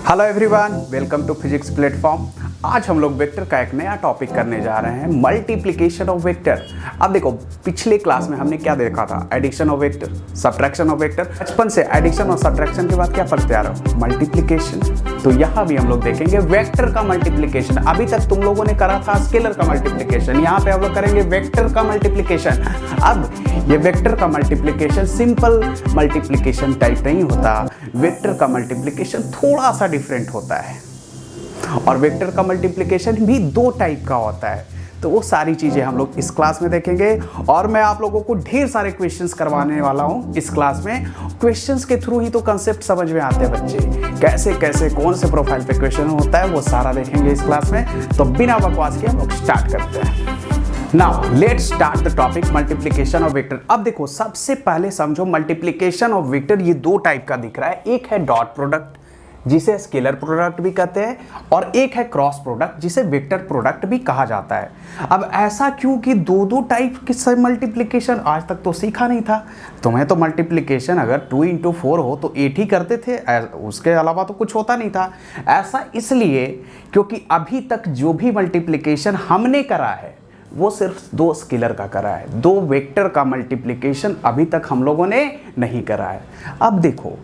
Hello everyone, welcome to physics platform. आज हम लोग वेक्टर का एक नया टॉपिक करने जा रहे हैं, मल्टीप्लिकेशन ऑफ वेक्टर। अब देखो, पिछले क्लास में हमने क्या देखा था? Addition of vector, subtraction of vector. बचपन से एडिशन और सब्ट्रैक्शन के बाद क्या पढ़ते आ रहे हो? मल्टीप्लिकेशन। तो यहाँ भी हम लोग देखेंगे वेक्टर का मल्टीप्लिकेशन। अभी तक तुम लोगों ने करा था स्केलर का मल्टीप्लिकेशन, यहाँ पे हम लोग करेंगे वेक्टर का मल्टीप्लिकेशन। अब ये वेक्टर का मल्टीप्लिकेशन सिंपल मल्टीप्लिकेशन टाइप नहीं होता, वेक्टर का मल्टीप्लिकेशन थोड़ा सा डिफरेंट होता है। और वेक्टर का मल्टीप्लिकेशन भी दो टाइप का होता है। तो वो सारी चीजें हम लोग इस क्लास में देखेंगे और मैं आप लोगों को ढेर सारे क्वेश्चंस करवाने वाला हूं इस क्लास में। क्वेश्चंस के थ्रू ही तो कंसेप्ट समझ में आते हैं बच्चे, कैसे कैसे कौन से प्रोफाइल पे क्वेश्चन होता है वो सारा देखेंगे इस क्लास में। तो बिना बकवास के हम लोग स्टार्ट करते हैं। Now let's start the topic multiplication of vector. अब देखो, सबसे पहले समझो मल्टीप्लिकेशन ऑफ वेक्टर ये दो टाइप का दिख रहा है। एक है डॉट प्रोडक्ट जिसे स्केलर प्रोडक्ट भी कहते हैं, और एक है क्रॉस प्रोडक्ट जिसे वेक्टर प्रोडक्ट भी कहा जाता है। अब ऐसा क्यों कि दो दो टाइप के मल्टीप्लिकेशन आज तक तो सीखा नहीं था। तुम्हें तो मल्टीप्लिकेशन अगर 2 × 4 हो तो 8 ही करते थे, उसके अलावा तो कुछ होता नहीं था। ऐसा इसलिए क्योंकि अभी तक जो भी मल्टीप्लिकेशन हमने करा है वो सिर्फ दो स्केलर का करा है, दो वेक्टर का मल्टीप्लिकेशन अभी तक हम लोगों ने नहीं करा है। अब देखो,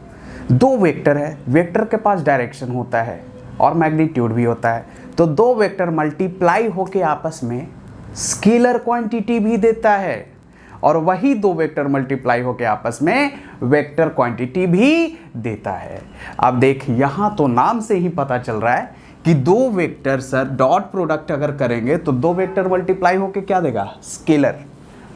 दो वेक्टर है, वेक्टर के पास डायरेक्शन होता है और मैग्नीट्यूड भी होता है। तो दो वेक्टर मल्टीप्लाई होके आपस में स्केलर क्वांटिटी भी देता है, और वही दो वेक्टर मल्टीप्लाई होके आपस में वेक्टर क्वांटिटी भी देता है। अब देख, यहां तो नाम से ही पता चल रहा है कि दो वेक्टर सर डॉट प्रोडक्ट अगर करेंगे तो दो वेक्टर मल्टीप्लाई होके क्या देगा? स्केलर,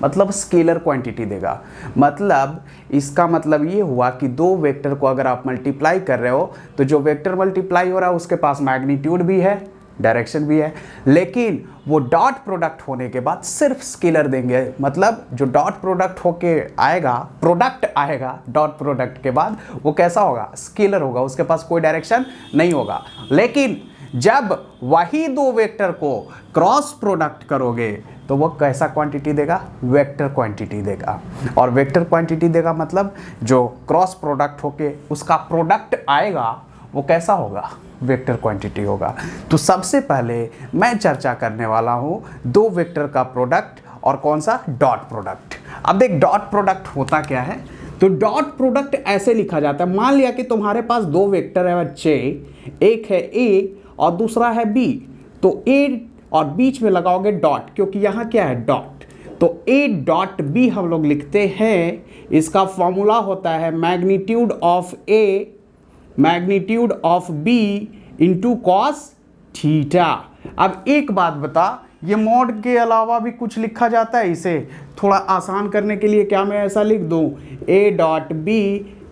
मतलब स्केलर क्वांटिटी देगा। मतलब इसका मतलब ये हुआ कि दो वेक्टर को अगर आप मल्टीप्लाई कर रहे हो तो जो वेक्टर मल्टीप्लाई हो रहा है उसके पास मैग्नीट्यूड भी है, डायरेक्शन भी है, लेकिन वो डॉट प्रोडक्ट होने के बाद सिर्फ स्केलर देंगे। मतलब जो डॉट प्रोडक्ट होके आएगा, प्रोडक्ट आएगा डॉट प्रोडक्ट के बाद, वो कैसा होगा? स्केलर होगा, उसके पास कोई डायरेक्शन नहीं होगा। लेकिन जब वही दो वेक्टर को क्रॉस प्रोडक्ट करोगे तो वो कैसा क्वांटिटी देगा? वेक्टर क्वांटिटी देगा। और वेक्टर क्वांटिटी देगा मतलब जो क्रॉस प्रोडक्ट होके उसका प्रोडक्ट आएगा वो कैसा होगा? वेक्टर क्वांटिटी होगा। तो सबसे पहले मैं चर्चा करने वाला हूं दो वेक्टर का प्रोडक्ट और कौन सा? Dot product. अब देख, डॉट प्रोडक्ट होता क्या है? तो डॉट प्रोडक्ट ऐसे लिखा जाता है, मान लिया कि तुम्हारे पास दो वेक्टर है बच्चे, एक है ए और दूसरा है बी। तो ए और बीच में लगाओगे डॉट, क्योंकि यहां क्या है? डॉट। तो ए डॉट बी हम लोग लिखते हैं, इसका फॉर्मूला होता है magnitude of A magnitude of B into cos theta. अब एक बात बता, ये मॉड के अलावा भी कुछ लिखा जाता है? इसे थोड़ा आसान करने के लिए क्या मैं ऐसा लिख दूं? A dot B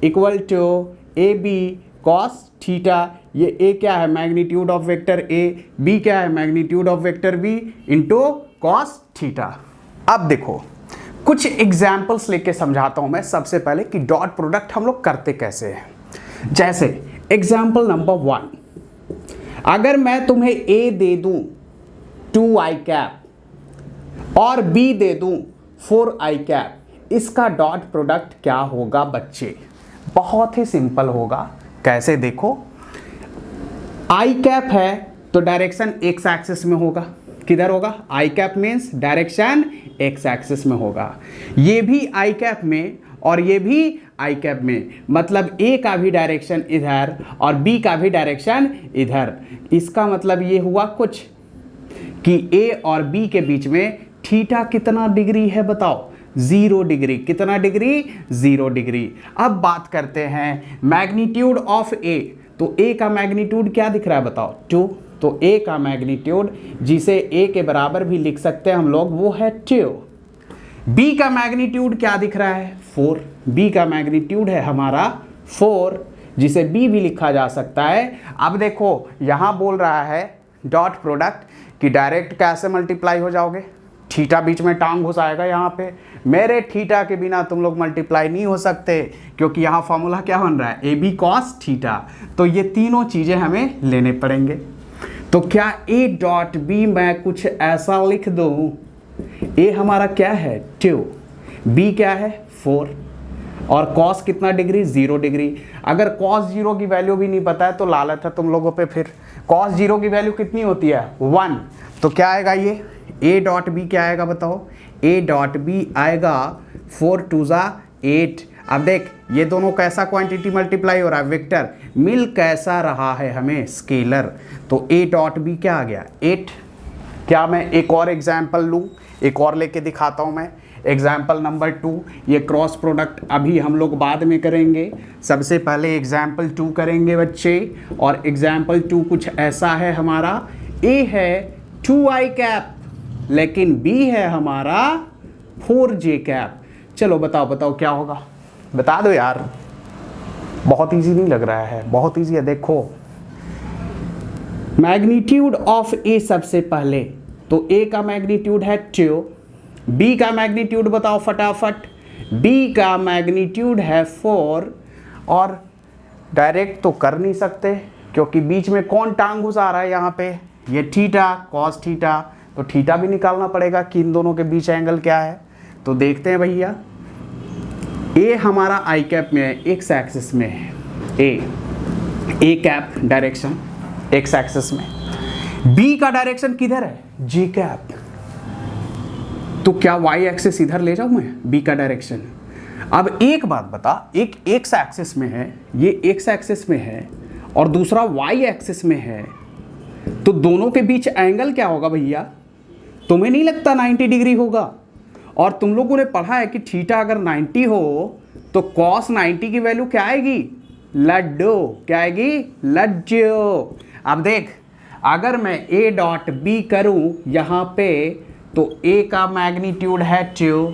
equal to A B cos theta. ये ए क्या है? Magnitude of vector A, B क्या है? Magnitude of vector B into cos theta. अब देखो, कुछ एग्जाम्पल्स लेके समझाता हूं मैं सबसे पहले कि डॉट प्रोडक्ट हम लोग करते कैसे हैं। जैसे एग्जाम्पल नंबर 1, अगर मैं तुम्हें ए दे दूं 2i कैप और बी दे दूं 4i कैप, इसका डॉट प्रोडक्ट क्या होगा बच्चे? बहुत ही सिंपल होगा। कैसे? देखो, आई कैप है तो डायरेक्शन एक्स एक्सिस में होगा। किधर होगा? I cap means direction X axis में होगा। ये भी आई कैप में और ये भी आई कैप में, मतलब ए का भी डायरेक्शन इधर और बी का भी डायरेक्शन इधर। इसका मतलब ये हुआ कुछ कि ए और बी के बीच में थीटा कितना डिग्री है बताओ? 0 डिग्री। कितना डिग्री? 0 डिग्री। अब बात करते हैं मैग्नीट्यूड ऑफ ए। तो ए का मैग्नीट्यूड क्या दिख रहा है बताओ? 2। तो ए का मैग्नीट्यूड, जिसे ए के बराबर भी लिख सकते हैं हम लोग, वो है 2। बी का मैग्नीट्यूड क्या दिख रहा है? 4। बी का मैग्नीट्यूड है हमारा 4, जिसे बी भी लिखा जा सकता है। अब देखो, यहां बोल रहा है डॉट प्रोडक्ट कि डायरेक्ट कैसे मल्टीप्लाई हो जाओगे? थीटा बीच में टांग घुसाएगा यहाँ पे। मेरे थीटा के बिना तुम लोग मल्टीप्लाई नहीं हो सकते, क्योंकि यहाँ फॉर्मूला क्या बन रहा है? A B cos theta. तो ये तीनों चीजें हमें लेने पड़ेंगे। तो क्या ए डॉट बी मैं कुछ ऐसा लिख दूं? ए हमारा क्या है? 2, बी क्या है? 4। और कॉस कितना डिग्री, 0 डिग्री। अगर कॉस 0 की वैल्यू भी नहीं पता है तो लालच है तुम लोगों पे। फिर कॉस 0 की वैल्यू कितनी होती है, 1। तो क्या आएगा ये ए डॉट बी क्या आएगा बताओ, ए डॉट बी आएगा 4 2 ज़ा 8। अब देख ये दोनों कैसा क्वांटिटी मल्टीप्लाई हो रहा है, वेक्टर। मिल कैसा रहा है हमें, स्केलर। तो ए डॉट बी क्या आ गया, 8। क्या मैं एक और एग्जाम्पल लूँ, एक और लेके दिखाता हूँ मैं। एग्जाम्पल नंबर 2, ये क्रॉस प्रोडक्ट अभी हम लोग बाद में करेंगे, सबसे पहले एग्जाम्पल 2 करेंगे बच्चे। और एग्जाम्पल 2 कुछ ऐसा है हमारा, ए है 2i कैप लेकिन बी है हमारा 4j कैप। चलो बताओ बताओ क्या होगा, बता दो यार। बहुत इजी नहीं लग रहा है, बहुत इजी है। देखो मैग्नीट्यूड ऑफ ए सबसे पहले, तो ए का मैग्नीट्यूड है 2, बी का मैग्नीट्यूड बताओ फटाफट, बी का मैग्नीट्यूड है 4। और डायरेक्ट तो कर नहीं सकते क्योंकि बीच में कौन टांग घुसा रहा है यहाँ पे, ये थीटा, कॉस थीटा। तो थीटा भी निकालना पड़ेगा कि इन दोनों के बीच एंगल क्या है। तो देखते हैं भैया, ए हमारा आई कैप में है, एक्स एक्सिस में है, A cap direction X axis में, बी का डायरेक्शन किधर है, जी कैप। तो क्या वाई एक्सिस इधर ले जाऊं मैं, बी का डायरेक्शन। अब एक बात बता, एक एक्स एक्सिस में है, ये एक्स एक्सिस में है और दूसरा वाई एक्सिस में है, तो दोनों के बीच एंगल क्या होगा भैया, तुम्हें नहीं लगता 90 डिग्री होगा। और तुम लोगों ने पढ़ा है कि थीटा अगर 90 हो तो कॉस 90 की वैल्यू क्या आएगी, लड्डू। क्या आएगी, लड्डू। अब देख अगर मैं ए डॉट बी करूं यहाँ पे, तो ए का मैग्नीट्यूड है 2,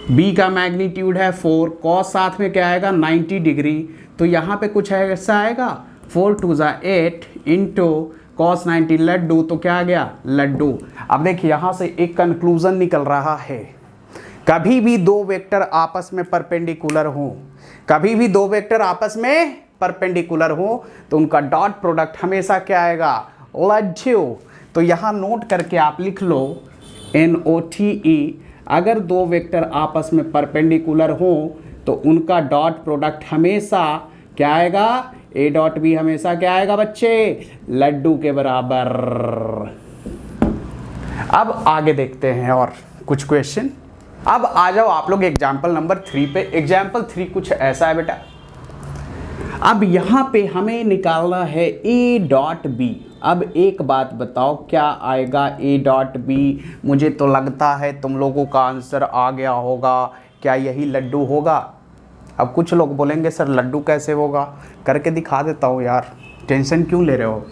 बी का मैग्नीट्यूड है 4, कॉस साथ में क्या आएगा 90 डिग्री। तो यहाँ पे कुछ ऐसा आएगा 4 2 ज़ा 8 इंटू कॉस 90 लड्डू। तो क्या आ गया, लड्डू। अब देखिए यहाँ से एक कंक्लूजन निकल रहा है, कभी भी दो वेक्टर आपस में परपेंडिकुलर हो, कभी भी दो वेक्टर आपस में परपेंडिकुलर हो तो उनका डॉट प्रोडक्ट हमेशा क्या आएगा, लड्डू। तो यहाँ नोट करके आप लिख लो NOTE, अगर दो वेक्टर आपस में परपेंडिकुलर हो तो उनका डॉट प्रोडक्ट हमेशा क्या आएगा, ए डॉट बी हमेशा क्या आएगा बच्चे, लड्डू के बराबर। अब आगे देखते हैं और कुछ क्वेश्चन। अब आ जाओ आप लोग एग्जाम्पल नंबर 3 पे। एग्जाम्पल 3 कुछ ऐसा है बेटा, अब यहाँ पे हमें निकालना है ए डॉट बी। अब एक बात बताओ क्या आएगा ए डॉट बी, मुझे तो लगता है तुम लोगों का आंसर आ गया होगा, क्या यही लड्डू होगा। अब कुछ लोग बोलेंगे सर लड्डू कैसे होगा, करके दिखा देता हूँ यार, टेंशन क्यों ले रहे हो।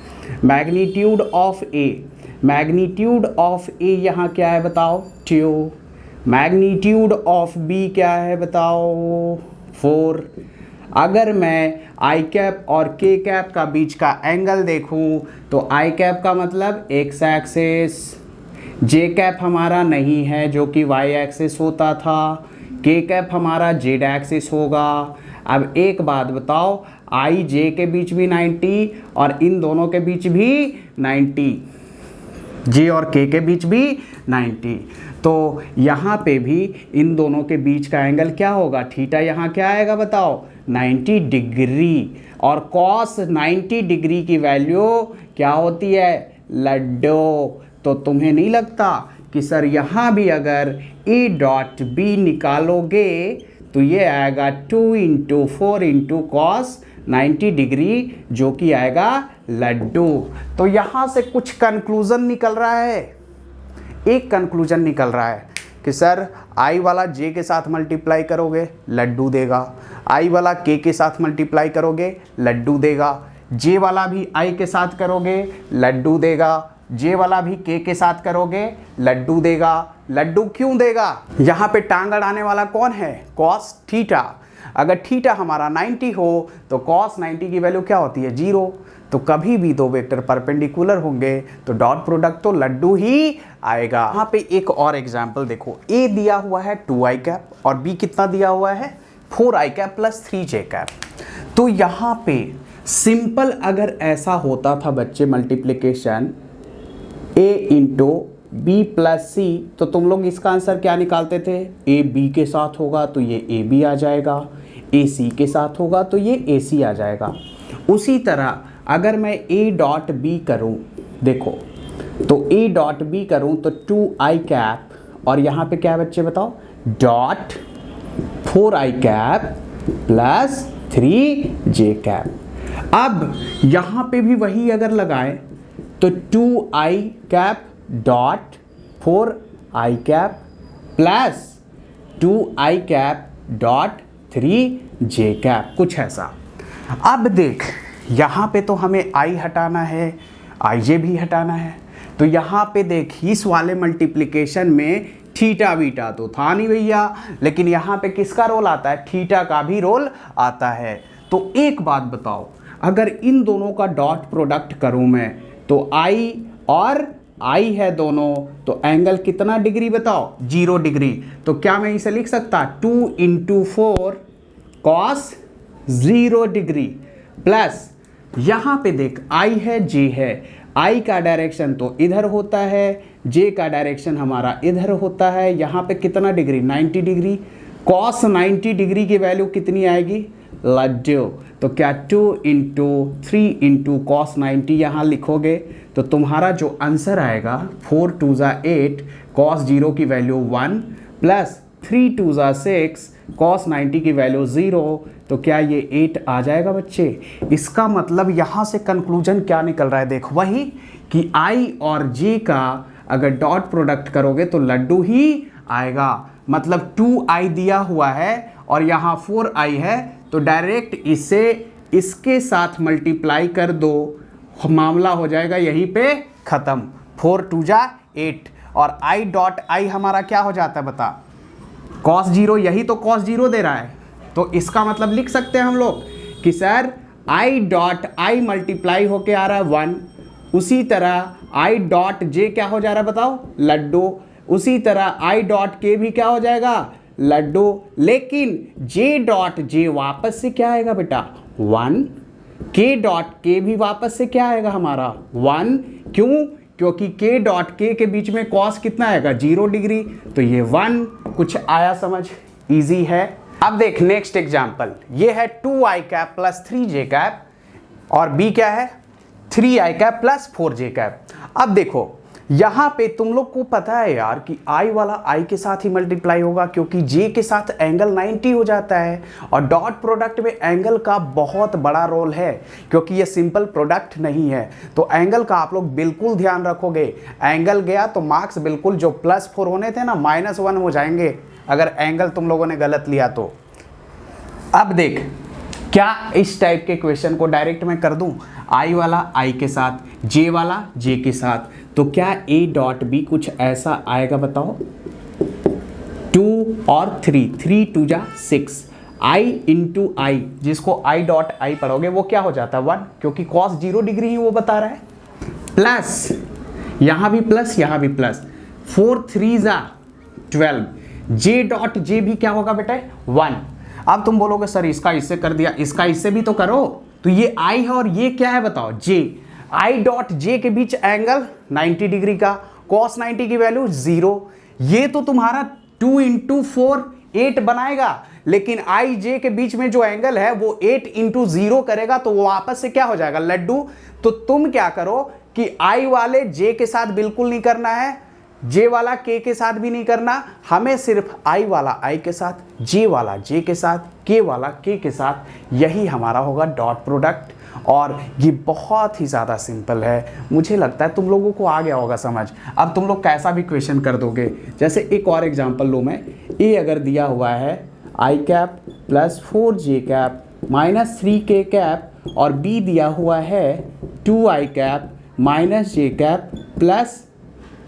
Magnitude of A, magnitude of A यहाँ क्या है बताओ, 2। मैग्नीट्यूड ऑफ बी क्या है बताओ, 4। अगर मैं आई कैप और के कैप का बीच का एंगल देखूं तो आई कैप का मतलब एक्स एक्सिस, जे कैप हमारा नहीं है जो कि वाई एक्सिस होता था, के कैप हमारा जेड एक्सिस होगा। अब एक बात बताओ, आई जे के बीच भी 90 और इन दोनों के बीच भी 90, जे और के बीच भी 90। तो यहाँ पे भी इन दोनों के बीच का एंगल क्या होगा, थीटा यहाँ क्या आएगा बताओ, 90 डिग्री। और कॉस 90 डिग्री की वैल्यू क्या होती है, लड्डू। तो तुम्हें नहीं लगता कि सर यहाँ भी अगर ए डॉट बी निकालोगे तो ये आएगा 2 × 4 × कॉस 90 डिग्री, जो कि आएगा लड्डू। तो यहाँ से कुछ कंक्लूजन निकल रहा है, एक कंक्लूजन निकल रहा है कि सर आई वाला जे के साथ मल्टीप्लाई करोगे लड्डू देगा, आई वाला के साथ मल्टीप्लाई करोगे लड्डू देगा, जे वाला भी आई के साथ करोगे लड्डू देगा, जे वाला भी के साथ करोगे लड्डू देगा। लड्डू क्यों देगा, यहाँ पे टांग अड़ाने वाला कौन है, कॉस थीटा। अगर थीटा हमारा 90 हो तो कॉस 90 की वैल्यू क्या होती है, 0। तो कभी भी दो वेक्टर परपेंडिकुलर होंगे तो डॉट प्रोडक्ट तो लड्डू ही आएगा। यहाँ पे एक और एग्जांपल देखो, ए दिया हुआ है 2i कैप और बी कितना दिया हुआ है, 4i cap plus 3j cap. तो यहाँ पे सिंपल अगर ऐसा होता था बच्चे multiplication a into B plus C, तो तुम लोग इसका आंसर क्या निकालते थे, ए बी के साथ होगा तो ये ए बी आ जाएगा, ए सी के साथ होगा तो ये ए सी आ जाएगा। उसी तरह अगर मैं ए डॉट बी करूँ, देखो तो ए डॉट बी करूँ तो 2i कैप और यहाँ पे क्या है बच्चे बताओ, dot 4i cap plus 3j cap. अब यहाँ पे भी वही अगर लगाएं तो 2i cap dot 4i cap plus 2i cap dot 3j cap, कुछ ऐसा। अब देख यहाँ पे तो हमें i हटाना है, ij भी हटाना है, तो यहाँ पे देख इस वाले मल्टीप्लिकेशन में थीटा बीटा तो था नहीं भैया, लेकिन यहाँ पे किसका रोल आता है, थीटा का भी रोल आता है। तो एक बात बताओ, अगर इन दोनों का डॉट प्रोडक्ट करूँ मैं तो i और i है दोनों, तो एंगल कितना डिग्री बताओ, 0 डिग्री। तो क्या मैं इसे लिख सकता 2 × 4 cos 0 डिग्री प्लस यहाँ पे देख i है j है, i का डायरेक्शन तो इधर होता है, j का डायरेक्शन हमारा इधर होता है। यहाँ पे कितना डिग्री, 90 डिग्री। cos 90 डिग्री की वैल्यू कितनी आएगी, लड्डू। तो क्या 2 × 3 × cos 90 यहाँ लिखोगे तो तुम्हारा जो आंसर आएगा 4 2 8 cos 0 की वैल्यू 1 प्लस 3 2 6 cos 90 की वैल्यू 0, तो क्या ये 8 आ जाएगा बच्चे। इसका मतलब यहाँ से कंक्लूजन क्या निकल रहा है, देख वही कि i और j का अगर डॉट प्रोडक्ट करोगे तो लड्डू ही आएगा। मतलब 2i दिया हुआ है और यहाँ 4i है, तो डायरेक्ट इसे इसके साथ मल्टीप्लाई कर दो, मामला हो जाएगा यहीं पे ख़त्म। 4 2 8 और i डॉट i हमारा क्या हो जाता है बता, cos 0, यही तो cos 0 दे रहा है। तो इसका मतलब लिख सकते हैं हम लोग कि sir i dot i multiply होके आ रहा है 1, उसी तरह i डॉट j क्या हो जा रहा है बताओ, लड्डू। उसी तरह i डॉट k भी क्या हो जाएगा, लड्डू। लेकिन j डॉट j वापस से क्या आएगा बेटा, 1। k डॉट k भी वापस से क्या आएगा हमारा, 1। क्यों, क्योंकि k डॉट k के बीच में cos कितना आएगा, 0 डिग्री। तो ये 1, कुछ आया समझ, इजी है। अब देख नेक्स्ट एग्जांपल, ये है 2i cap plus 3j cap और b क्या है, 3i cap plus 4j cap. अब देखो यहाँ पे तुम लोग को पता है यार कि i वाला i के साथ ही मल्टीप्लाई होगा, क्योंकि j के साथ एंगल 90 हो जाता है और डॉट प्रोडक्ट में एंगल का बहुत बड़ा रोल है, क्योंकि ये सिंपल प्रोडक्ट नहीं है। तो एंगल का आप लोग बिल्कुल ध्यान रखोगे, एंगल गया तो मार्क्स बिल्कुल जो +4 होने थे ना -1 हो जाएंगे अगर एंगल तुम लोगों ने गलत लिया तो। अब देख क्या इस टाइप के क्वेश्चन को डायरेक्ट मैं कर दूं, i वाला i के साथ, j वाला j के साथ, तो क्या a डॉट b कुछ ऐसा आएगा बताओ, 2 और 3, 3 2 6, i × i, जिसको i डॉट i पढ़ोगे वो क्या हो जाता है 1, क्योंकि cos 0 डिग्री ही वो बता रहा है। प्लस यहाँ भी प्लस, यहाँ भी प्लस, 4 3 12, j डॉट j भी क्या होगा बेटा, 1। अब तुम बोलोगे सर इसका इससे कर दिया, इसका इससे भी तो करो। तो ये i है और ये क्या है बताओ, j। i डॉट j के बीच एंगल 90 डिग्री का, cos 90 की वैल्यू 0। ये तो तुम्हारा 2 × 4 8 बनाएगा, लेकिन i j के बीच में जो एंगल है वो 8 × 0 करेगा, तो वो वापस से क्या हो जाएगा, लड्डू। तो तुम क्या करो कि i वाले j के साथ बिल्कुल नहीं करना है, j वाला k के साथ भी नहीं करना, हमें सिर्फ i वाला i के साथ, j वाला j के साथ, k वाला k के साथ, यही हमारा होगा डॉट प्रोडक्ट। और ये बहुत ही ज़्यादा सिंपल है, मुझे लगता है तुम लोगों को आ गया होगा समझ। अब तुम लोग कैसा भी क्वेश्चन कर दोगे, जैसे एक और एग्जांपल लूँ मैं, a अगर दिया हुआ है i cap plus 4j cap minus 3k cap और b दिया हुआ है 2i cap minus j cap plus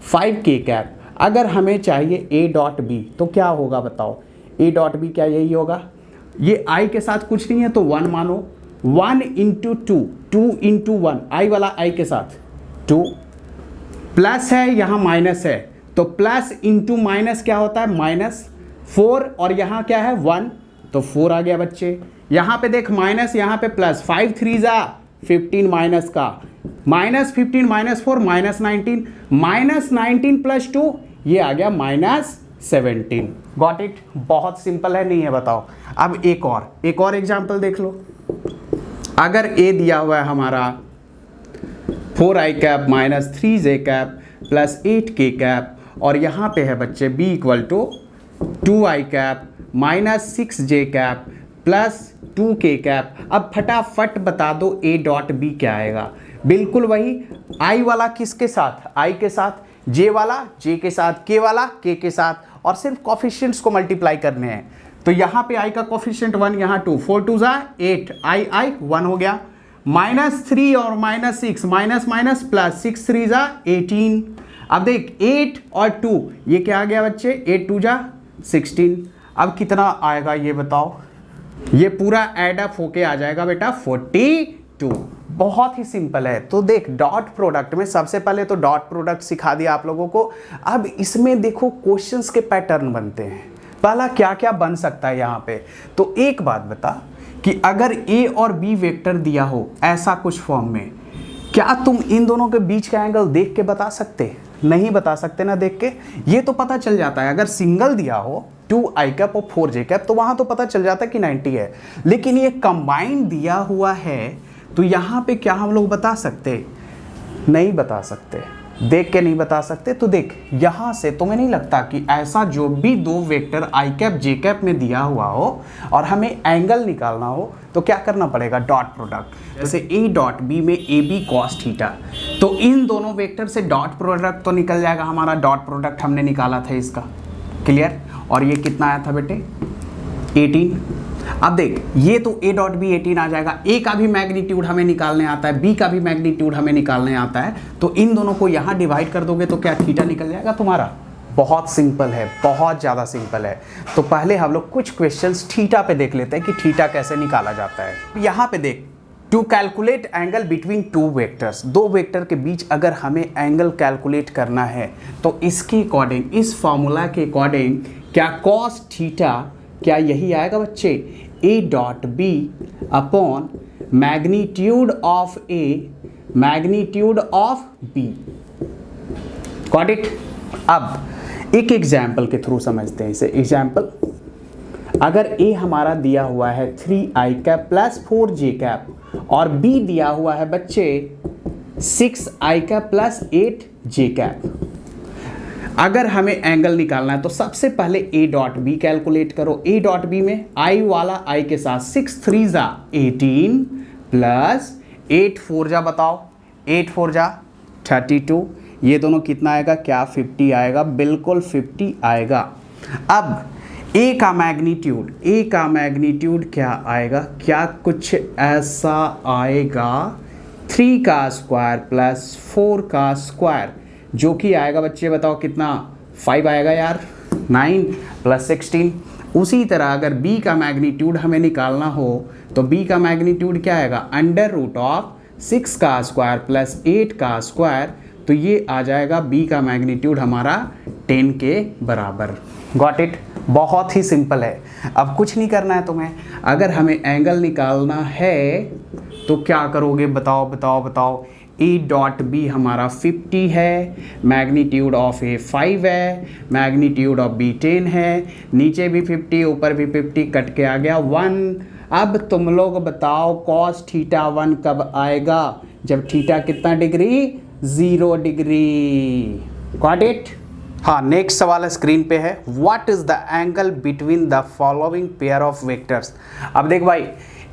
5k cap. अगर हमें चाहिए a डॉट b तो क्या होगा बताओ, a डॉट b क्या यही होगा, ये i के साथ कुछ नहीं है तो 1 मानो, 1 × 2, 2 × 1, i वाला i के साथ 2, प्लस है यहाँ माइनस है, तो प्लस इंटू माइनस क्या होता है, -4, और यहाँ क्या है 1, तो 4 आ गया बच्चे। यहाँ पे देख माइनस, यहाँ पे प्लस, 5 3 15 माइनस का, -15 -4 -19, -19 + 2 ये आ गया 17। Got it? बहुत सिंपल है, नहीं है? बताओ। अब एक और एग्जाम्पल देख लो। अगर ए दिया हुआ है हमारा 4i cap minus 3j cap plus 8k cap और यहाँ पे है बच्चे b equal to 2i cap minus 6j cap plus 2k cap. अब फटाफट बता दो a डॉट बी क्या आएगा? बिल्कुल वही i वाला किसके साथ? i के साथ, j वाला j के साथ, k वाला k के साथ, और सिर्फ कोफिशिएंट्स को मल्टीप्लाई करने हैं। तो यहाँ पे i का कोफिशिएंट 1, यहाँ 2, 4 2 जा 8, i 1 हो गया, माइनस 3 और माइनस 6, माइनस माइनस प्लस 6 3 जा 18। अब देख 8 और 2 ये क्या आ गया बच्चे? 8 2 जा 16। अब कितना आएगा ये बताओ? ये पूरा एड अप होके आ जाएगा बेटा 42। बहुत ही सिंपल है। तो देख डॉट प्रोडक्ट में सबसे पहले तो डॉट प्रोडक्ट सिखा दिया आप लोगों को। अब इसमें देखो क्वेश्चंस के पैटर्न बनते हैं। पहला क्या क्या बन सकता है यहाँ पे? तो एक बात बता कि अगर ए और बी वेक्टर दिया हो ऐसा कुछ फॉर्म में, क्या तुम इन दोनों के बीच का एंगल देख के बता सकते? नहीं बता सकते ना देख के। ये तो पता चल जाता है अगर सिंगल दिया हो 2i कैप और 4j कैप तो वहां तो पता चल जाता है कि 90 है। लेकिन ये कंबाइंड दिया हुआ है तो यहाँ पे क्या हम लोग बता सकते? नहीं बता सकते, देख के नहीं बता सकते। तो देख यहाँ से तुम्हें नहीं लगता कि ऐसा जो भी दो vector i cap j cap में दिया हुआ हो और हमें एंगल निकालना हो तो क्या करना पड़ेगा? Dot product. जैसे a डॉट b में ए बी कॉस थीटा, तो इन दोनों वेक्टर से डॉट प्रोडक्ट तो निकल जाएगा। हमारा डॉट प्रोडक्ट हमने निकाला था इसका, क्लियर? और ये कितना आया था बेटे? 18। अब देख ये तो a डॉट बी 18 आ जाएगा। a का भी मैग्नीट्यूड हमें निकालने आता है, b का भी मैग्नीट्यूड हमें निकालने आता है। तो इन दोनों को यहाँ डिवाइड कर दोगे तो क्या थीटा निकल जाएगा तुम्हारा? बहुत सिंपल है, बहुत ज़्यादा सिंपल है। तो पहले हम लोग कुछ क्वेश्चंस थीटा पे देख लेते हैं कि थीटा कैसे निकाला जाता है। यहाँ पे देख, to calculate angle between two vectors, दो वेक्टर के बीच अगर हमें एंगल कैलकुलेट करना है तो इसके अकॉर्डिंग, इस फॉर्मूला के अकॉर्डिंग क्या कॉस थीटा क्या यही आएगा बच्चे? A dot B upon magnitude of A magnitude of B. Got it? अब एक एग्जाम्पल के थ्रू समझते हैं इसे। एग्जाम्पल, अगर ए हमारा दिया हुआ है 3i cap plus 4j cap और बी दिया हुआ है बच्चे 6i cap plus 8j cap. अगर हमें एंगल निकालना है तो सबसे पहले a डॉट बी कैलकुलेट करो। a डॉट बी में i वाला i के साथ 6 3 जा 18 प्लस 8 4 जा, बताओ 8 4 जा 32। ये दोनों कितना आएगा? क्या 50 आएगा? बिल्कुल 50 आएगा। अब a का मैग्नीट्यूड क्या आएगा? क्या कुछ ऐसा आएगा 3 का स्क्वायर प्लस 4 का स्क्वायर, जो कि आएगा बच्चे बताओ कितना? 5 आएगा यार, 9 प्लस 16। उसी तरह अगर b का मैग्नीट्यूड हमें निकालना हो तो b का मैग्नीट्यूड क्या आएगा? अंडर रूट ऑफ 6 का स्क्वायर प्लस 8 का स्क्वायर, तो ये आ जाएगा b का मैग्नीट्यूड हमारा 10 के बराबर। Got it? बहुत ही सिंपल है। अब कुछ नहीं करना है तुम्हें। अगर हमें एंगल निकालना है तो क्या करोगे? बताओ बताओ बताओ। ए डॉट बी हमारा 50 है, मैग्नीट्यूड ऑफ ए 5 है, मैग्नीट्यूड ऑफ बी 10 है, नीचे भी 50 ऊपर भी 50, कट के आ गया 1। अब तुम लोग बताओ कॉस थीटा 1 कब आएगा? जब थीटा कितना डिग्री? 0 डिग्री। Got it? हाँ, नेक्स्ट सवाल स्क्रीन पे है, what is the angle between the following pair of vectors. अब देख भाई,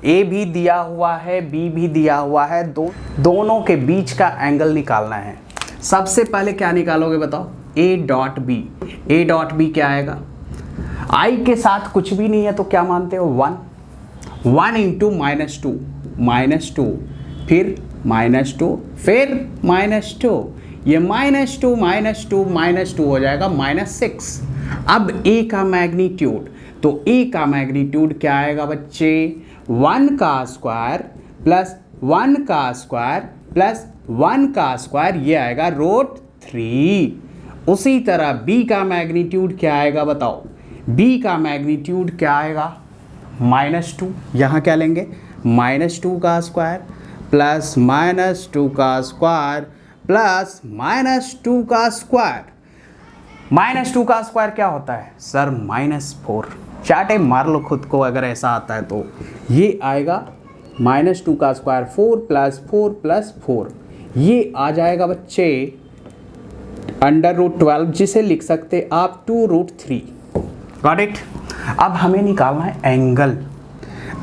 ए भी दिया हुआ है, बी भी दिया हुआ है, दोनों के बीच का एंगल निकालना है। सबसे पहले क्या निकालोगे बताओ? A dot B. A dot B क्या आएगा? आई के साथ कुछ भी नहीं है तो क्या मानते हो? 1 इंटू -2 फिर -2 फिर -2, ये -2 हो जाएगा -6। अब a का मैग्नीट्यूड, तो a का मैग्नीट्यूड क्या आएगा बच्चे? 1 का स्क्वायर प्लस 1 का स्क्वायर प्लस 1 का स्क्वायर, ये आएगा √3। उसी तरह b का मैग्नीट्यूड क्या आएगा बताओ? b का मैग्नीट्यूड क्या आएगा? -2। यहाँ क्या लेंगे? -2 का स्क्वायर प्लस -2 का स्क्वायर प्लस -2 का स्क्वायर -2 का स्क्वायर क्या होता है सर -4। चाटे मार लो खुद को अगर ऐसा आता है तो। ये आएगा -2 का स्क्वायर 4 + 4 + 4, ये आ जाएगा बच्चे √12, जिसे लिख सकते आप 2√3। Got it. अब हमें निकालना है एंगल।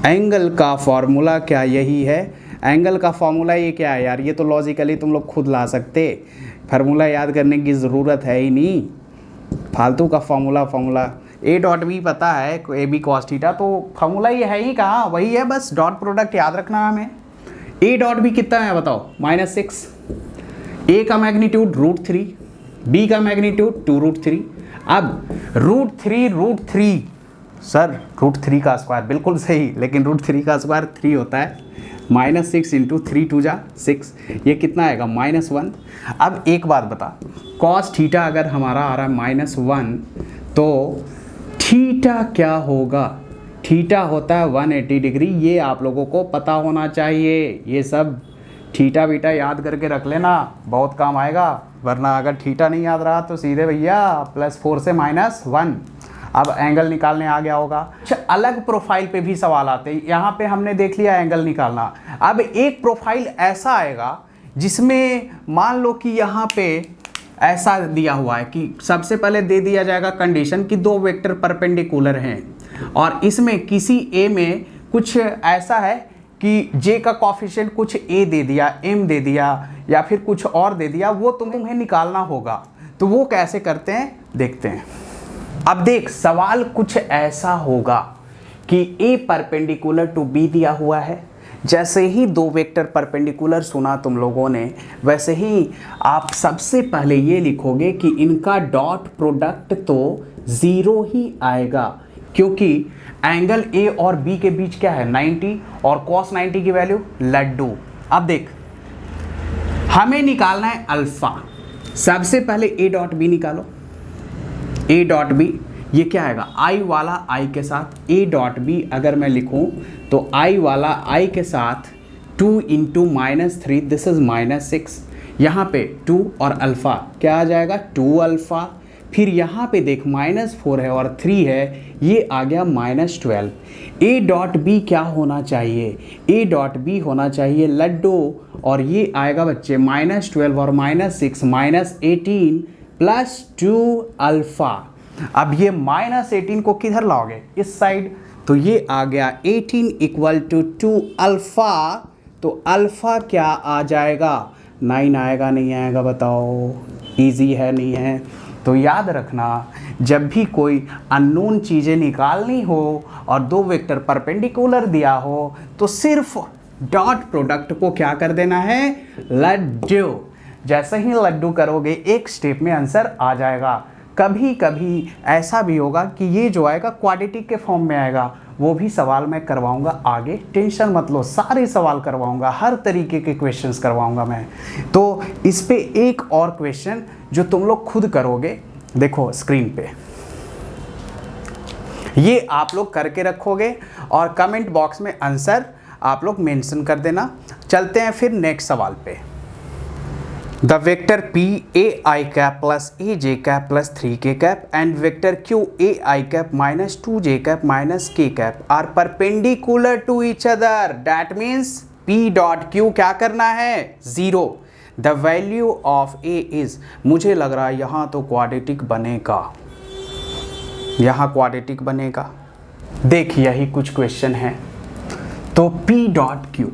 एंगल का फॉर्मूला क्या यही है? एंगल का फॉर्मूला ये क्या है यार? ये तो लॉजिकली तुम लोग खुद ला सकते, फार्मूला याद करने की ज़रूरत है ही नहीं। फालतू का फॉर्मूला A.B पता है, AB cos थीटा, तो फार्मूला ये है ही कहाँ, वही है, बस डॉट प्रोडक्ट याद रखना हमें। A.B कितना है बताओ? -6। A का मैग्नीट्यूड √3, B का मैग्नीट्यूड 2√3। अब √3 सर √3 का स्क्वायर बिल्कुल सही, लेकिन √3 का स्क्वायर 3 होता है। -6 × 3 2 जा 6, ये कितना आएगा -1। अब एक बात बता, cos थीटा अगर हमारा आ रहा है -1, तो थीटा क्या होगा? थीटा होता है 180 डिग्री। ये आप लोगों को पता होना चाहिए। ये सब थीटा बीटा याद करके रख लेना, बहुत काम आएगा। वरना अगर थीटा नहीं याद रहा तो सीधे भैया +4 से -1। अब एंगल निकालने आ गया होगा। अच्छा, अलग प्रोफाइल पे भी सवाल आते हैं। यहाँ पे हमने देख लिया एंगल निकालना। अब एक प्रोफाइल ऐसा आएगा जिसमें मान लो कि यहाँ पे ऐसा दिया हुआ है कि सबसे पहले दे दिया जाएगा कंडीशन कि 2 वेक्टर परपेंडिकुलर हैं, और इसमें किसी ए में कुछ ऐसा है कि जे का कॉफिशिएंट कुछ ए दे दिया, एम दे दिया, या फिर कुछ और दे दिया, वो तुम्हें निकालना होगा। तो वो कैसे करते हैं देखते हैं। अब देख, सवाल कुछ ऐसा होगा कि ए परपेंडिकुलर टू बी दिया हुआ है। जैसे ही 2 वेक्टर परपेंडिकुलर सुना तुम लोगों ने, वैसे ही आप सबसे पहले ये लिखोगे कि इनका डॉट प्रोडक्ट तो 0 ही आएगा, क्योंकि एंगल ए और बी के बीच क्या है 90, और cos 90 की वैल्यू लड्डू। अब देख, हमें निकालना है अल्फा। सबसे पहले A.B निकालो। A.B ये क्या आएगा? I वाला I के साथ A.B अगर मैं लिखूं तो I वाला I के साथ 2 × -3, दिस इज -6। यहाँ पे 2 और अल्फ़ा क्या आ जाएगा? 2 अल्फ़ा। फिर यहाँ पे देख -4 है और 3 है, ये आ गया -12। A.B क्या होना चाहिए? A.B होना चाहिए लड्डू, और ये आएगा बच्चे -12 और -6 -18 + 2 अल्फ़ा। अब ये -18 को किधर लाओगे? इस साइड, तो ये आ गया 18 = 2 अल्फ़ा। तो अल्फ़ा क्या आ जाएगा? 9 आएगा नहीं आएगा बताओ? इजी है नहीं है? तो याद रखना, जब भी कोई अननोन चीज़ें निकालनी हो और 2 वेक्टर परपेंडिकुलर दिया हो, तो सिर्फ डॉट प्रोडक्ट को क्या कर देना है? लड्डू। जैसे ही लड्डू करोगे एक स्टेप में आंसर आ जाएगा। कभी कभी ऐसा भी होगा कि ये जो आएगा क्वाड्रेटिक के फॉर्म में आएगा, वो भी सवाल मैं करवाऊंगा आगे, टेंशन मत लो, सारे सवाल करवाऊंगा, हर तरीके के क्वेश्चंस करवाऊंगा मैं। तो इस पे एक और क्वेश्चन जो तुम लोग खुद करोगे, देखो स्क्रीन पे, ये आप लोग करके रखोगे और कमेंट बॉक्स में आंसर आप लोग मेंशन कर देना। चलते हैं फिर नेक्स्ट सवाल पे। The vector P ai cap plus aj cap plus 3k cap and vector Q ai cap minus 2j cap minus k cap are perpendicular to each other. That means P dot Q क्या करना है? 0. The value of A is, मुझे लग रहा है यहाँ तो quadratic बनेगा, यहाँ क्वाड्रेटिक बनेगा। देख, यही कुछ क्वेश्चन है। तो P dot Q,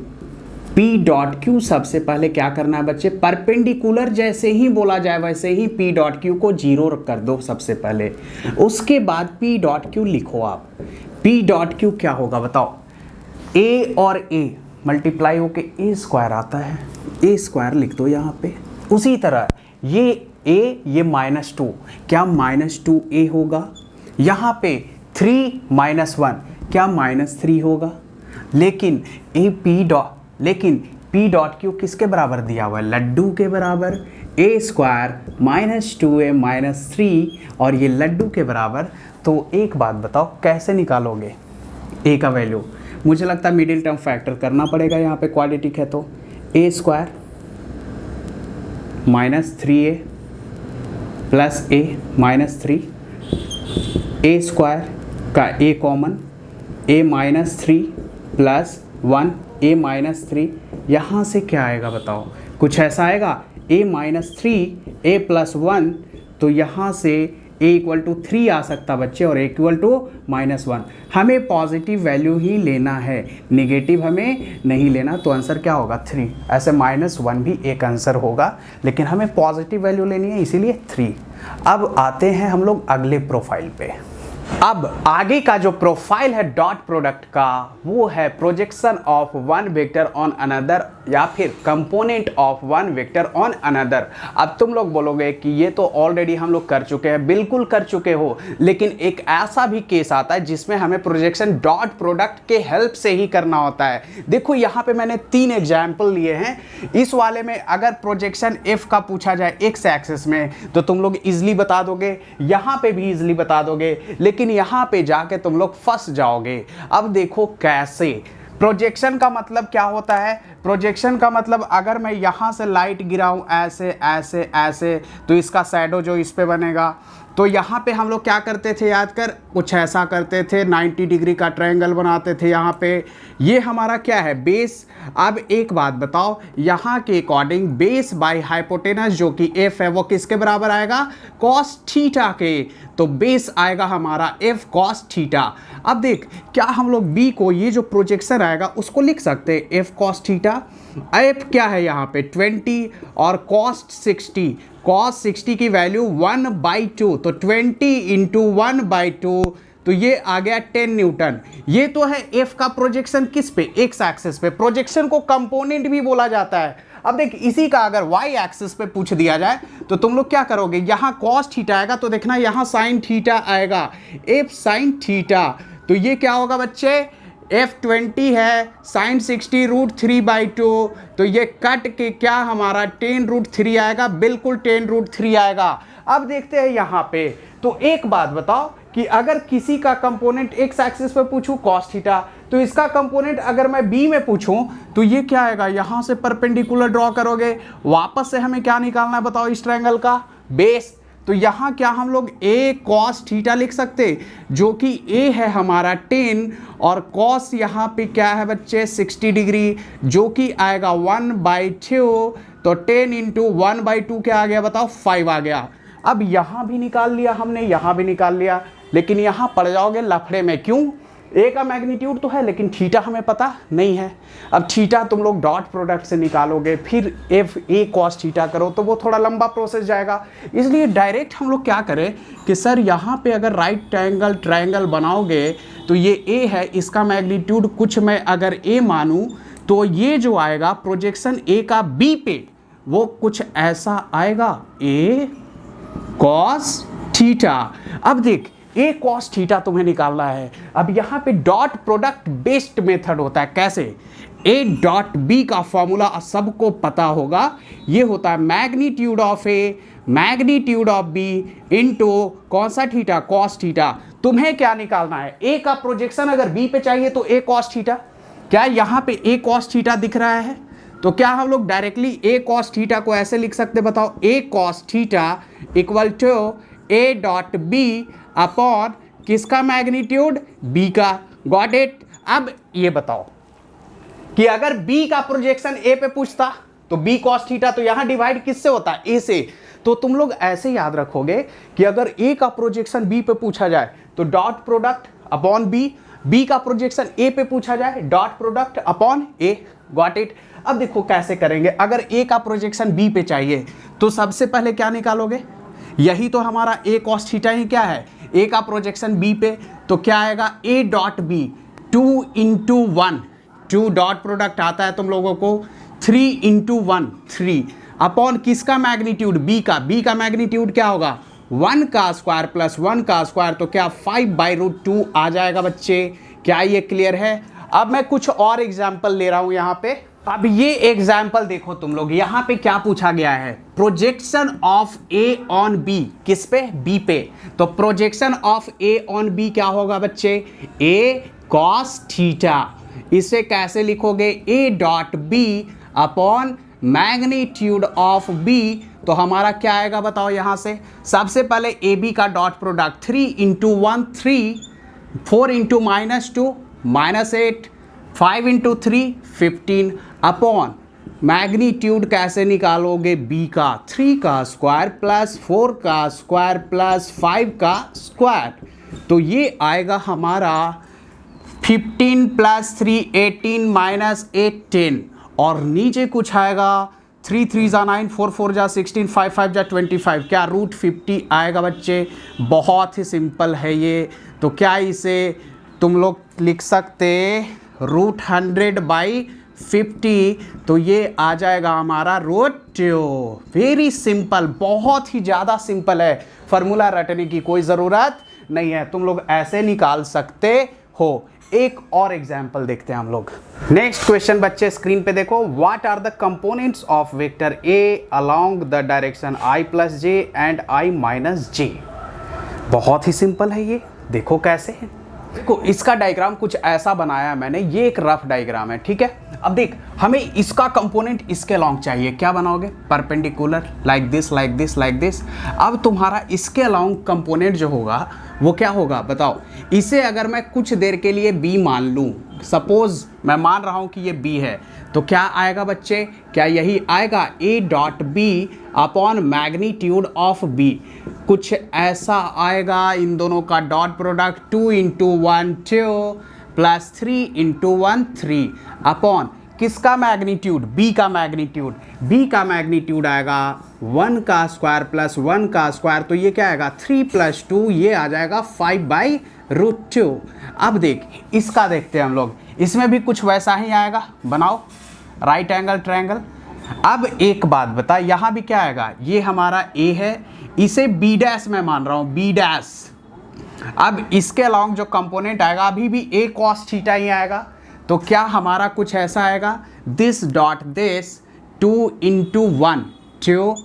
P dot Q सबसे पहले क्या करना है बच्चे? परपेंडिकुलर जैसे ही बोला जाए वैसे ही P डॉट Q को 0 कर दो सबसे पहले, उसके बाद P डॉट Q लिखो आप। P डॉट Q क्या होगा बताओ? A और A मल्टीप्लाई होके A² आता है, A² लिख दो यहाँ पे। उसी तरह ये A, ये -2, क्या -2A होगा? यहाँ पे 3 - 1 क्या -3 होगा? लेकिन P डॉट Q किसके बराबर दिया हुआ है? लड्डू के बराबर। A² -2A -3 और ये लड्डू के बराबर। तो एक बात बताओ, कैसे निकालोगे A का वैल्यू? मुझे लगता है मिडिल टर्म फैक्टर करना पड़ेगा, यहाँ पे क्वाड्रेटिक है तो A² -3A plus a minus 3, a square का a common, a minus 3 plus 1 a minus 3, यहाँ से क्या आएगा बताओ, कुछ ऐसा आएगा a माइनस 3 a प्लस 1, तो यहाँ से a इक्वल टू 3 आ सकता बच्चे और a इक्वल टू -1। हमें पॉजिटिव वैल्यू ही लेना है, नेगेटिव हमें नहीं लेना, तो आंसर क्या होगा 3। ऐसे -1 भी एक आंसर होगा, लेकिन हमें पॉजिटिव वैल्यू लेनी है, इसीलिए 3। अब आते हैं हम लोग अगले प्रोफाइल पे। अब आगे का जो प्रोफाइल है डॉट प्रोडक्ट का, वो है projection of one vector on another या फिर component of one vector on another. अब तुम लोग बोलोगे कि ये तो ऑलरेडी हम लोग कर चुके हैं, बिल्कुल कर चुके हो, लेकिन एक ऐसा भी केस आता है जिसमें हमें प्रोजेक्शन डॉट प्रोडक्ट के हेल्प से ही करना होता है। देखो यहाँ पे मैंने 3 एग्जाम्पल लिए हैं। इस वाले में अगर प्रोजेक्शन एफ का पूछा जाए एक्स एक्सिस में तो तुम लोग इजिली बता दोगे, यहाँ पे भी इजिली बता दोगे, लेकिन यहां पे जाके तुम लोग फंस जाओगे। अब देखो कैसे। प्रोजेक्शन का मतलब क्या होता है? प्रोजेक्शन का मतलब अगर मैं यहां से लाइट गिराऊं ऐसे ऐसे ऐसे, तो इसका शैडो जो इस पे बनेगा। तो यहाँ पे हम लोग क्या करते थे, याद कर, कुछ ऐसा करते थे, 90 डिग्री का ट्रायंगल बनाते थे। यहाँ पे ये हमारा क्या है, बेस। अब एक बात बताओ, यहाँ के अकॉर्डिंग बेस बाय हाइपोटेनस जो कि एफ है वो किसके बराबर आएगा, कॉस थीटा के। तो बेस आएगा हमारा एफ कॉस थीटा। अब देख, क्या हम लोग बी को, ये जो प्रोजेक्शन आएगा उसको लिख सकते हैं एफ कॉस थीटा। एफ क्या है यहाँ पे 20 और कॉस 60, कॉस 60 की वैल्यू 1/2, तो 20 इंटू 1/2, तो ये आ गया 10 न्यूटन। ये तो है एफ का प्रोजेक्शन किस पे, एक्स एक्सिस पे। प्रोजेक्शन को कंपोनेंट भी बोला जाता है। अब देख, इसी का अगर वाई एक्सिस पे पूछ दिया जाए तो तुम लोग क्या करोगे, यहाँ कॉस थीटा आएगा तो देखना यहाँ साइन थीटा आएगा, एफ साइन थीटा। तो ये क्या होगा बच्चे, F20 है साइन 60 √3/2, तो ये कट के क्या हमारा 10 √3 आएगा, बिल्कुल 10 √3 आएगा। अब देखते हैं यहाँ पे। तो एक बात बताओ कि अगर किसी का कंपोनेंट एक्स एक्सिस पे पूछूं कॉस थीटा, तो इसका कंपोनेंट अगर मैं बी में पूछूं तो ये क्या आएगा, यहाँ से परपेंडिकुलर ड्रॉ करोगे, वापस से हमें क्या निकालना है बताओ, इस ट्रायंगल का बेस। तो यहाँ क्या हम लोग a cos थीटा लिख सकते, जो कि a है हमारा 10 और cos यहाँ पे क्या है बच्चे 60 डिग्री, जो कि आएगा 1/2। तो 10 इंटू 1/2 क्या आ गया बताओ, 5 आ गया। अब यहाँ भी निकाल लिया हमने, यहाँ भी निकाल लिया, लेकिन यहाँ पड़ जाओगे लफड़े में। क्यों, ए का मैग्नीट्यूड तो है लेकिन थीटा हमें पता नहीं है। अब थीटा तुम लोग डॉट प्रोडक्ट से निकालोगे, फिर एफ ए कॉस थीटा करो, तो वो थोड़ा लंबा प्रोसेस जाएगा। इसलिए डायरेक्ट हम लोग क्या करें कि सर यहाँ पे अगर राइट ट्रायंगल बनाओगे तो ये ए है, इसका मैग्नीट्यूड कुछ मैं अगर ए मानूं तो ये जो आएगा प्रोजेक्शन ए का बी पे वो कुछ ऐसा आएगा, ए कॉस थीटा। अब देख, ए कॉस थीटा तुम्हें निकालना है। अब यहाँ पे डॉट प्रोडक्ट बेस्ड मेथड होता है। कैसे, ए डॉट बी का फॉर्मूला सबको पता होगा, ये होता है magnitude of A magnitude of B into कौन सा थीटा, कॉस थीटा। तुम्हें क्या निकालना है, ए का प्रोजेक्शन अगर बी पे चाहिए तो ए कॉस थीटा। क्या यहाँ पे ए कॉस थीटा दिख रहा है, तो क्या हम लोग डायरेक्टली ए कॉस थीटा को ऐसे लिख सकते, बताओ, A cos theta equal to A dot B upon किसका मैग्नीट्यूड, बी का। Got it. अब ये बताओ कि अगर बी का प्रोजेक्शन ए पे पूछता तो बी कॉस थीटा, तो यहां डिवाइड किससे होता है, ए से। तो तुम लोग ऐसे याद रखोगे कि अगर ए का प्रोजेक्शन बी पे पूछा जाए तो dot product upon B, B का प्रोजेक्शन ए पे पूछा जाए dot product upon A. Got it. अब देखो कैसे करेंगे। अगर ए का प्रोजेक्शन बी पे चाहिए तो सबसे पहले क्या निकालोगे, यही तो हमारा ए कॉस थीटा ही क्या है, ए का प्रोजेक्शन बी पे, तो क्या आएगा A dot B 2 into 1, 2 dot product आता है तुम लोगों को 3 इंटू 1 3 अपॉन किसका मैग्नीट्यूड, बी का। बी का मैग्नीट्यूड क्या होगा 1 का स्क्वायर प्लस 1 का स्क्वायर, तो क्या 5/√2 आ जाएगा बच्चे। क्या ये क्लियर है। अब मैं कुछ और एग्जाम्पल ले रहा हूं यहाँ पे। अब ये एग्जाम्पल देखो तुम लोग, यहाँ पे क्या पूछा गया है, projection of A on B, किस पे, बी पे। तो projection of A on B क्या होगा बच्चे, ए कॉस थीटा। इसे कैसे लिखोगे, A dot B upon magnitude of B, तो हमारा क्या आएगा बताओ यहां से। सबसे पहले ए बी का dot product 3 into 1 3, 4 into -2 -8, 5 into 3 15 upon magnitude कैसे निकालोगे बी का, 3 का स्क्वायर प्लस 4 का स्क्वायर प्लस 5 का स्क्वायर, तो ये आएगा हमारा 15 प्लस 3 18 माइनस 8 10, और नीचे कुछ आएगा 3 3 जा 9, 4 4 जा 16, 5 5 जा 25, क्या रूट 50 आएगा बच्चे। बहुत ही सिंपल है ये, तो क्या इसे तुम लोग लिख सकते रूट 100/50, तो ये आ जाएगा हमारा रूट 2। वेरी सिंपल, बहुत ही ज़्यादा सिंपल है, फार्मूला रटने की कोई ज़रूरत नहीं है, तुम लोग ऐसे निकाल सकते हो। एक और एग्जाम्पल देखते हैं हम लोग। नेक्स्ट क्वेश्चन बच्चे स्क्रीन पे देखो, what are the components of vector A along the direction i plus j and i minus j. बहुत ही सिंपल है ये, देखो कैसे है। देखो इसका डायग्राम कुछ ऐसा बनाया है मैंने, ये एक रफ डायग्राम है, ठीक है। अब देख हमें इसका कंपोनेंट इसके अलोंग चाहिए, क्या बनाओगे, perpendicular, like this like this like this. अब तुम्हारा इसके अलोंग कंपोनेंट जो होगा वो क्या होगा बताओ। इसे अगर मैं कुछ देर के लिए b मान लूँ, सपोज मैं मान रहा हूँ कि ये b है, तो क्या आएगा बच्चे, क्या यही आएगा a dot B upon magnitude of b, कुछ ऐसा आएगा। इन दोनों का dot product 2 into 1 2 plus 3 into 1 3 upon किसका मैग्नीट्यूड, b का मैग्नीट्यूड, b का मैग्नीट्यूड आएगा 1 का स्क्वायर प्लस 1 का स्क्वायर, तो ये क्या आएगा 3 प्लस 2, ये आ जाएगा 5/√2। अब देख इसका देखते हैं हम लोग, इसमें भी कुछ वैसा ही आएगा, बनाओ राइट एंगल ट्रायंगल। अब एक बात बता, यहाँ भी क्या आएगा, ये हमारा a है, इसे b डैश मैं मान रहा हूँ, b डैश। अब इसके अलोंग जो कंपोनेंट आएगा अभी भी a cos थीटा ही आएगा, तो क्या हमारा कुछ ऐसा आएगा, this dot this 2 into 1 2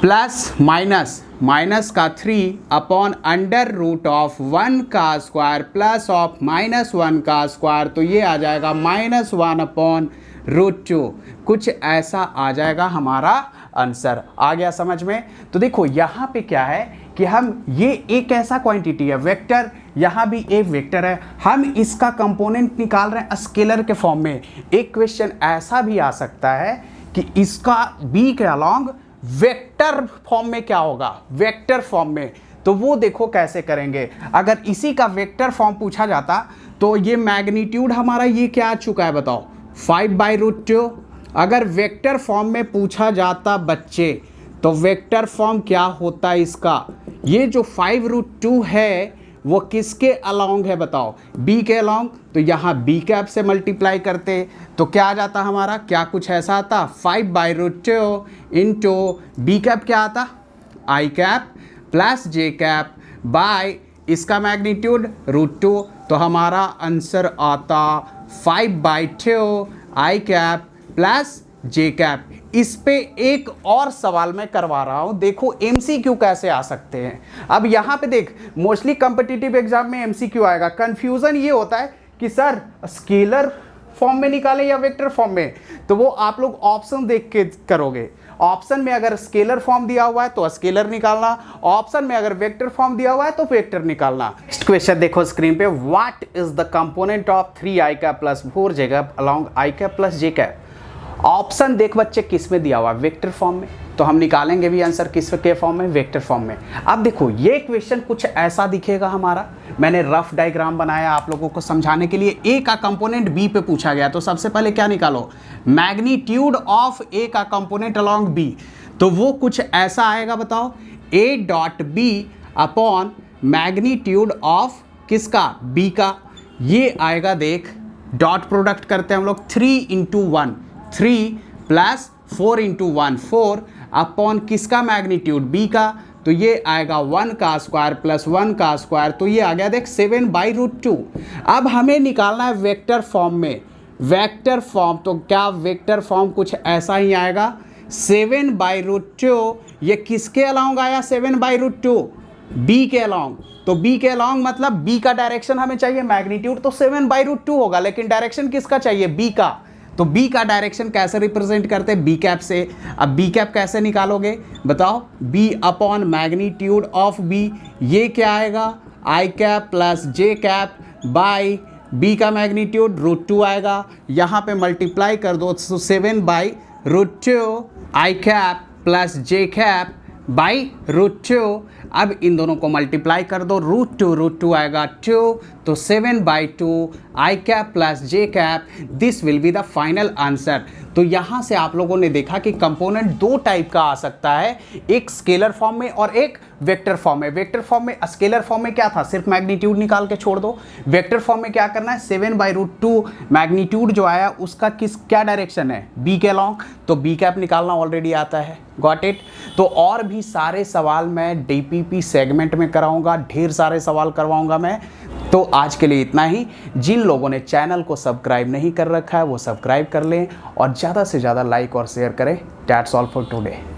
plus minus का 3 अपॉन अंडर रूट ऑफ 1 का स्क्वायर प्लस ऑफ -1 का स्क्वायर, तो ये आ जाएगा -1/√2, कुछ ऐसा आ जाएगा हमारा आंसर। आ गया समझ में। तो देखो यहाँ पे क्या है कि हम ये एक ऐसा क्वांटिटी है वेक्टर, यहाँ भी एक वेक्टर है, हम इसका कंपोनेंट निकाल रहे हैं स्केलर के फॉर्म में। एक क्वेश्चन ऐसा भी आ सकता है कि इसका बी के अलोंग वेक्टर फॉर्म में क्या होगा, वेक्टर फॉर्म में, तो वो देखो कैसे करेंगे। अगर इसी का वेक्टर फॉर्म पूछा जाता तो ये मैग्नीट्यूड हमारा ये क्या आ चुका है बताओ, 5/√2। अगर वेक्टर फॉर्म में पूछा जाता बच्चे तो वेक्टर फॉर्म क्या होता है इसका, ये जो 5√2 है वो किसके अलोंग है बताओ, b के अलोंग, तो यहाँ b कैप से मल्टीप्लाई करते तो क्या आ जाता हमारा, क्या कुछ ऐसा आता 5/√2 इंटू b कैप क्या आता i cap plus j cap by इसका मैग्नीट्यूड √2, तो हमारा आंसर आता 5/2 i cap plus j cap. इस पे एक और सवाल मैं करवा रहा हूं, देखो MCQ कैसे आ सकते हैं। अब यहाँ पे देख मोस्टली कॉम्पिटिटिव एग्जाम में MCQ आएगा, कंफ्यूजन ये होता है कि सर स्केलर फॉर्म में निकालें या वेक्टर फॉर्म में, तो वो आप लोग ऑप्शन देख के करोगे। ऑप्शन में अगर स्केलर फॉर्म दिया हुआ है तो स्केलर निकालना, ऑप्शन में अगर वेक्टर फॉर्म दिया हुआ है तो वेक्टर निकालना। नेक्स्ट क्वेश्चन देखो स्क्रीन पे, what is the component of 3i cap plus 4j cap along i cap plus j cap. Option देख बच्चे किस में दिया हुआ है, वेक्टर फॉर्म में, तो हम निकालेंगे भी आंसर किस के फॉर्म में, वेक्टर फॉर्म में। अब देखो ये क्वेश्चन कुछ ऐसा दिखेगा हमारा, मैंने रफ डायग्राम बनाया आप लोगों को समझाने के लिए। ए का कंपोनेंट बी पे पूछा गया, तो सबसे पहले क्या निकालो, मैग्नीट्यूड ऑफ ए का कंपोनेंट अलोंग बी, तो वो कुछ ऐसा आएगा बताओ, A dot B upon magnitude of किसका, बी का, ये आएगा देख डॉट प्रोडक्ट करते हैं हम लोग 3 इंटू 1 3 प्लस 4 इंटू 1 4 अपॉन किसका मैग्नीट्यूड बी का, तो ये आएगा 1 का स्क्वायर प्लस 1 का स्क्वायर, तो ये आ गया देख 7/√2। अब हमें निकालना है वेक्टर फॉर्म में, वेक्टर फॉर्म, तो क्या वेक्टर फॉर्म कुछ ऐसा ही आएगा 7/√2। ये किसके अलोंग आया 7/√2, बी के अलोंग, तो बी के अलोंग मतलब बी का डायरेक्शन हमें चाहिए, मैग्नीट्यूड तो 7/√2 होगा, लेकिन डायरेक्शन किसका चाहिए, बी का, तो बी का डायरेक्शन कैसे रिप्रेजेंट करते हैं, बी कैप से। अब बी कैप कैसे निकालोगे बताओ, B upon magnitude of B, ये क्या आएगा, i cap plus j cap by B का मैग्नीट्यूड √2 आएगा, यहाँ पे मल्टीप्लाई कर दो तो 7/√2 i cap plus j cap by √2। अब इन दोनों को मल्टीप्लाई कर दो, √2 आएगा 2, तो 7/2 i cap plus j cap, this will be the final answer. तो यहाँ से आप लोगों ने देखा कि कंपोनेंट दो टाइप का आ सकता है, एक स्केलर फॉर्म में और एक वेक्टर फॉर्म में। वेक्टर फॉर्म में, स्केलर फॉर्म में क्या था, सिर्फ मैग्नीट्यूड निकाल के छोड़ दो। वेक्टर फॉर्म में क्या करना है, 7/√2 मैग्नीट्यूड जो आया उसका क्या डायरेक्शन है, बी के अलॉन्ग, तो बी कैप निकालना ऑलरेडी आता है। Got it. तो और भी सारे सवाल मैं डीपीपी सेगमेंट में कराऊंगा, ढेर सारे सवाल करवाऊंगा मैं। तो आज के लिए इतना ही। जिन लोगों ने चैनल को सब्सक्राइब नहीं कर रखा है वो सब्सक्राइब कर लें और ज़्यादा से ज़्यादा लाइक और शेयर करें। That's all for today.